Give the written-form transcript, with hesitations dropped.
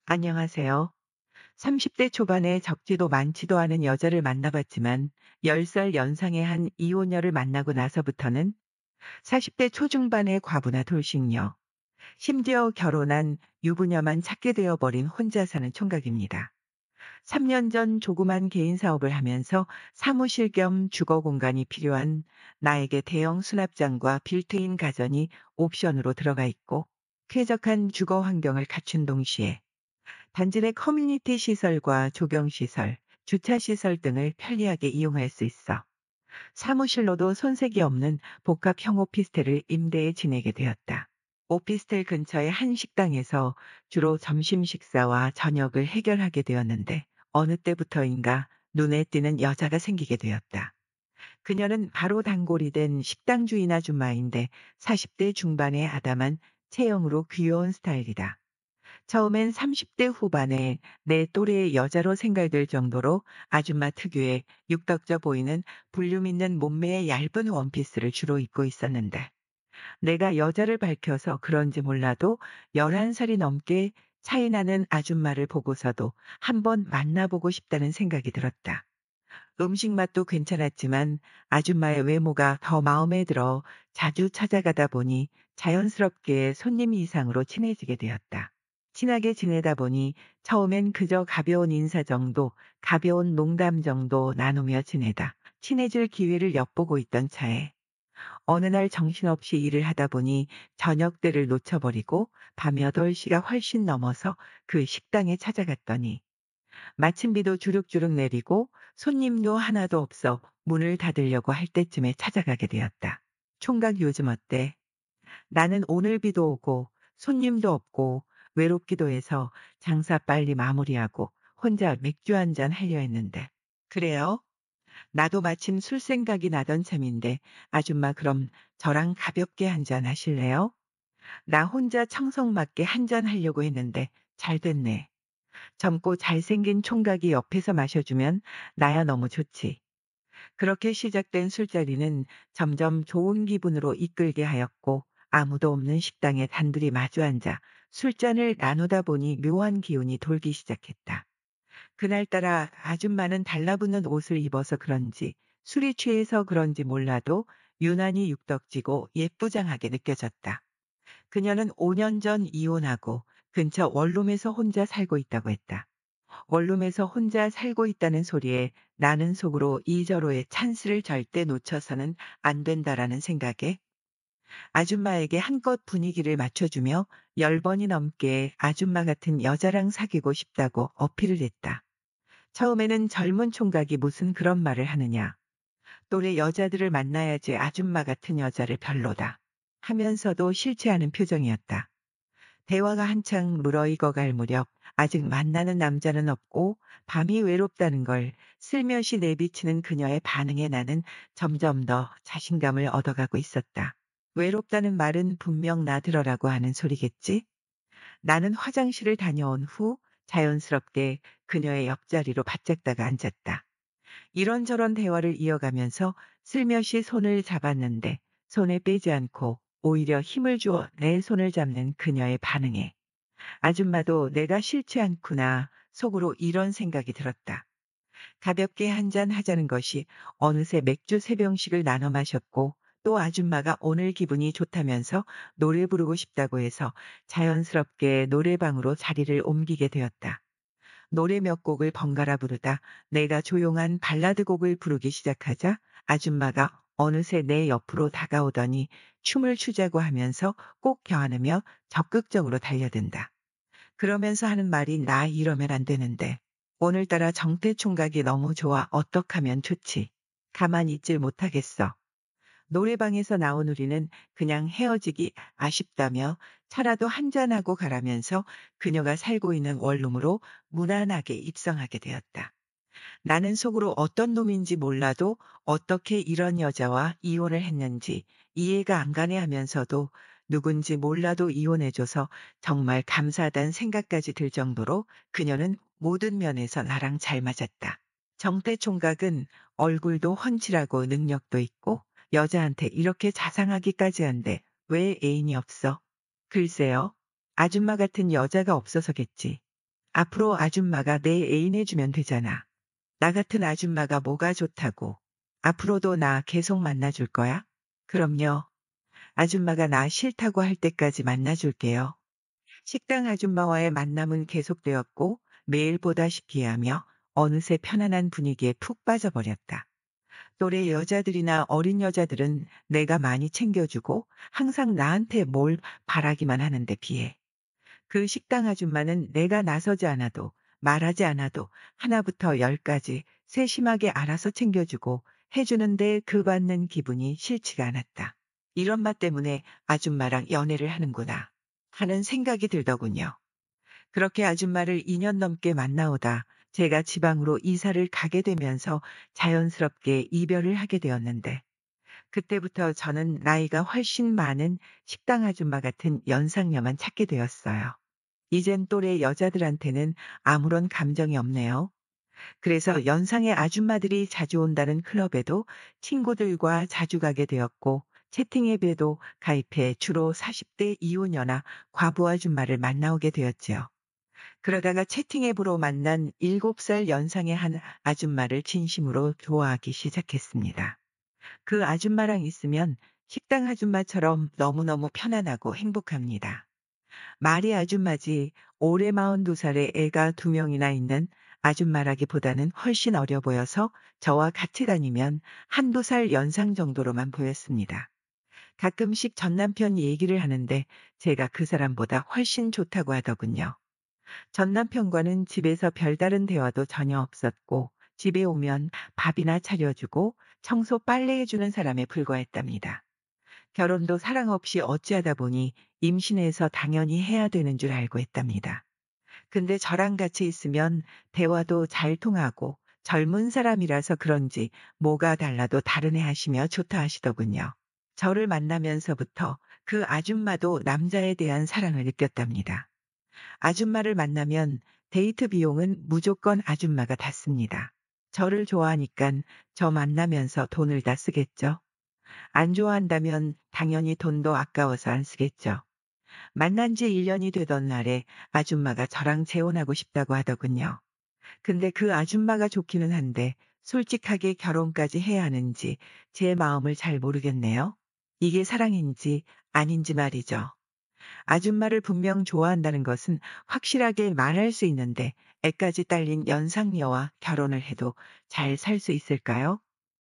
안녕하세요. 30대 초반에 적지도 많지도 않은 여자를 만나봤지만 10살 연상의 한 이혼녀를 만나고 나서부터는 40대 초중반의 과부나 돌싱녀, 심지어 결혼한 유부녀만 찾게 되어버린 혼자 사는 총각입니다. 3년 전 조그만 개인 사업을 하면서 사무실 겸 주거 공간이 필요한 나에게 대형 수납장과 빌트인 가전이 옵션으로 들어가 있고 쾌적한 주거 환경을 갖춘 동시에 단지 내 커뮤니티 시설과 조경시설, 주차시설 등을 편리하게 이용할 수 있어 사무실로도 손색이 없는 복합형 오피스텔을 임대해 지내게 되었다. 오피스텔 근처의 한 식당에서 주로 점심 식사와 저녁을 해결하게 되었는데 어느 때부터인가 눈에 띄는 여자가 생기게 되었다. 그녀는 바로 단골이 된 식당 주인 아줌마인데 40대 중반의 아담한 체형으로 귀여운 스타일이다. 처음엔 30대 후반에 내 또래의 여자로 생각될 정도로 아줌마 특유의 육덕져 보이는 볼륨 있는 몸매의 얇은 원피스를 주로 입고 있었는데 내가 여자를 밝혀서 그런지 몰라도 11살이 넘게 차이 나는 아줌마를 보고서도 한번 만나보고 싶다는 생각이 들었다. 음식 맛도 괜찮았지만 아줌마의 외모가 더 마음에 들어 자주 찾아가다 보니 자연스럽게 손님 이상으로 친해지게 되었다. 친하게 지내다 보니 처음엔 그저 가벼운 인사 정도, 가벼운 농담 정도 나누며 지내다 친해질 기회를 엿보고 있던 차에 어느 날 정신없이 일을 하다 보니 저녁 때를 놓쳐버리고 밤 8시가 훨씬 넘어서 그 식당에 찾아갔더니 마침 비도 주룩주룩 내리고 손님도 하나도 없어 문을 닫으려고 할 때쯤에 찾아가게 되었다. 총각 요즘 어때? 나는 오늘 비도 오고 손님도 없고 외롭기도 해서 장사 빨리 마무리하고 혼자 맥주 한잔 하려 했는데. 그래요? 나도 마침 술 생각이 나던 참인데 아줌마 그럼 저랑 가볍게 한잔 하실래요? 나 혼자 청성맞게 한잔 하려고 했는데 잘 됐네. 젊고 잘생긴 총각이 옆에서 마셔주면 나야 너무 좋지. 그렇게 시작된 술자리는 점점 좋은 기분으로 이끌게 하였고 아무도 없는 식당에 단둘이 마주 앉아 술잔을 나누다 보니 묘한 기운이 돌기 시작했다. 그날따라 아줌마는 달라붙는 옷을 입어서 그런지 술이 취해서 그런지 몰라도 유난히 육덕지고 예쁘장하게 느껴졌다. 그녀는 5년 전 이혼하고 근처 원룸에서 혼자 살고 있다고 했다. 원룸에서 혼자 살고 있다는 소리에 나는 속으로 이저로의 찬스를 절대 놓쳐서는 안 된다라는 생각에 아줌마에게 한껏 분위기를 맞춰주며 10번이 넘게 아줌마 같은 여자랑 사귀고 싶다고 어필을 했다. 처음에는 젊은 총각이 무슨 그런 말을 하느냐. 또래 여자들을 만나야지 아줌마 같은 여자를 별로다. 하면서도 싫지 않은 표정이었다. 대화가 한창 물어익어갈 무렵 아직 만나는 남자는 없고 밤이 외롭다는 걸 슬며시 내비치는 그녀의 반응에 나는 점점 더 자신감을 얻어가고 있었다. 외롭다는 말은 분명 나 들어라고 하는 소리겠지? 나는 화장실을 다녀온 후 자연스럽게 그녀의 옆자리로 바짝다가 앉았다. 이런저런 대화를 이어가면서 슬며시 손을 잡았는데 손에 빼지 않고 오히려 힘을 주어 내 손을 잡는 그녀의 반응에 아줌마도 내가 싫지 않구나 속으로 이런 생각이 들었다. 가볍게 한잔 하자는 것이 어느새 맥주 3병씩을 나눠 마셨고 또 아줌마가 오늘 기분이 좋다면서 노래 부르고 싶다고 해서 자연스럽게 노래방으로 자리를 옮기게 되었다. 노래 몇 곡을 번갈아 부르다 내가 조용한 발라드 곡을 부르기 시작하자 아줌마가 어느새 내 옆으로 다가오더니 춤을 추자고 하면서 꼭 껴안으며 적극적으로 달려든다. 그러면서 하는 말이 나 이러면 안 되는데 오늘따라 정태 총각이 너무 좋아 어떡하면 좋지. 가만히 있질 못하겠어. 노래방에서 나온 우리는 그냥 헤어지기 아쉽다며 차라도 한잔하고 가라면서 그녀가 살고 있는 원룸으로 무난하게 입성하게 되었다. 나는 속으로 어떤 놈인지 몰라도 어떻게 이런 여자와 이혼을 했는지 이해가 안 가네 하면서도 누군지 몰라도 이혼해줘서 정말 감사하다는 생각까지 들 정도로 그녀는 모든 면에서 나랑 잘 맞았다. 정태 총각은 얼굴도 훤칠하고 능력도 있고 여자한테 이렇게 자상하기까지 한데 왜 애인이 없어? 글쎄요. 아줌마 같은 여자가 없어서겠지. 앞으로 아줌마가 내 애인 해주면 되잖아. 나 같은 아줌마가 뭐가 좋다고. 앞으로도 나 계속 만나줄 거야? 그럼요. 아줌마가 나 싫다고 할 때까지 만나줄게요. 식당 아줌마와의 만남은 계속되었고 매일 보다시피 하며 어느새 편안한 분위기에 푹 빠져버렸다. 또래 여자들이나 어린 여자들은 내가 많이 챙겨주고 항상 나한테 뭘 바라기만 하는데 비해 그 식당 아줌마는 내가 나서지 않아도 말하지 않아도 하나부터 열까지 세심하게 알아서 챙겨주고 해주는데 그 받는 기분이 싫지가 않았다. 이런 맛 때문에 아줌마랑 연애를 하는구나 하는 생각이 들더군요. 그렇게 아줌마를 2년 넘게 만나오다 제가 지방으로 이사를 가게 되면서 자연스럽게 이별을 하게 되었는데 그때부터 저는 나이가 훨씬 많은 식당 아줌마 같은 연상녀만 찾게 되었어요. 이젠 또래 여자들한테는 아무런 감정이 없네요. 그래서 연상의 아줌마들이 자주 온다는 클럽에도 친구들과 자주 가게 되었고 채팅 앱에도 가입해 주로 40대 이혼녀나 과부 아줌마를 만나오게 되었지요. 그러다가 채팅 앱으로 만난 7살 연상의 한 아줌마를 진심으로 좋아하기 시작했습니다. 그 아줌마랑 있으면 식당 아줌마처럼 너무너무 편안하고 행복합니다. 말이 아줌마지 올해 42살에 애가 2명이나 있는 아줌마라기보다는 훨씬 어려 보여서 저와 같이 다니면 한두 살 연상 정도로만 보였습니다. 가끔씩 전 남편 얘기를 하는데 제가 그 사람보다 훨씬 좋다고 하더군요. 전 남편과는 집에서 별다른 대화도 전혀 없었고 집에 오면 밥이나 차려주고 청소 빨래해주는 사람에 불과했답니다. 결혼도 사랑 없이 어찌하다 보니 임신해서 당연히 해야 되는 줄 알고 했답니다. 근데 저랑 같이 있으면 대화도 잘 통하고 젊은 사람이라서 그런지 뭐가 달라도 다르네 하시며 좋다 하시더군요. 저를 만나면서부터 그 아줌마도 남자에 대한 사랑을 느꼈답니다. 아줌마를 만나면 데이트 비용은 무조건 아줌마가 다 씁니다. 저를 좋아하니깐 저 만나면서 돈을 다 쓰겠죠. 안 좋아한다면 당연히 돈도 아까워서 안 쓰겠죠. 만난 지 1년이 되던 날에 아줌마가 저랑 재혼하고 싶다고 하더군요. 근데 그 아줌마가 좋기는 한데 솔직하게 결혼까지 해야 하는지 제 마음을 잘 모르겠네요. 이게 사랑인지 아닌지 말이죠. 아줌마를 분명 좋아한다는 것은 확실하게 말할 수 있는데 애까지 딸린 연상녀와 결혼을 해도 잘 살 수 있을까요?